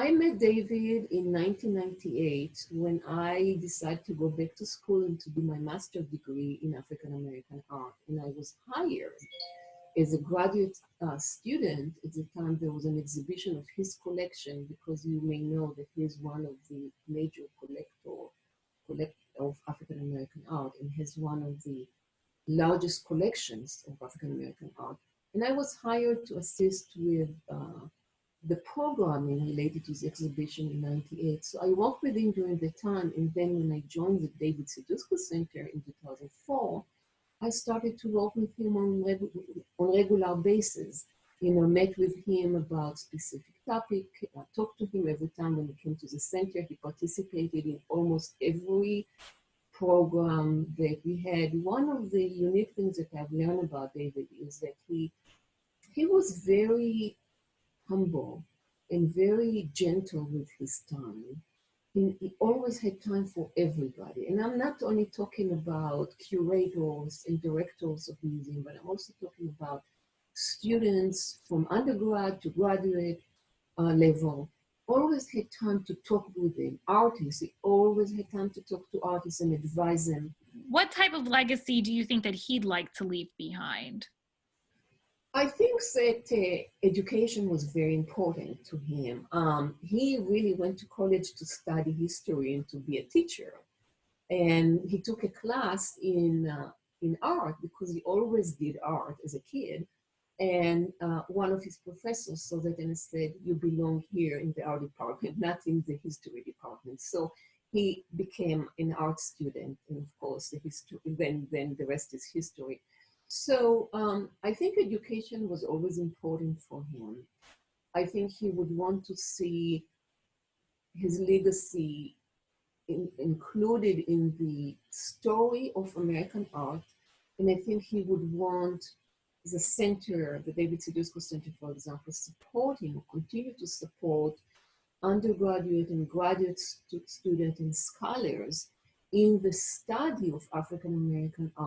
I met David in 1998 when I decided to go back to school and to do my master's degree in African American art. And I was hired as a graduate student. At the time, there was an exhibition of his collection, because you may know that he is one of the major collector of African American art and has one of the largest collections of African American art. And I was hired to assist with the programming related to the exhibition in '98. So I worked with him during the time, and then when I joined the David Driskell Center in 2004, I started to work with him on regular basis. Met with him about specific topic, talked to him every time when he came to the center. He participated in almost every program that we had. One of the unique things that I've learned about David is that he was very humble and very gentle with his time. He always had time for everybody. And I'm not only talking about curators and directors of museum, but I'm also talking about students from undergrad to graduate level. Always had time to talk with them. Artists, he always had time to talk to artists and advise them. What type of legacy do you think that he'd like to leave behind? I think that education was very important to him. He really went to college to study history and to be a teacher. And he took a class in art because he always did art as a kid. And one of his professors saw that and said, "You belong here in the art department, not in the history department." So he became an art student, and of course, then the rest is history. So I think education was always important for him. I think he would want to see his legacy included in the story of American art. And I think he would want the center, the David Driskell Center, for example, supporting or continue to support undergraduate and graduate students and scholars in the study of African American art.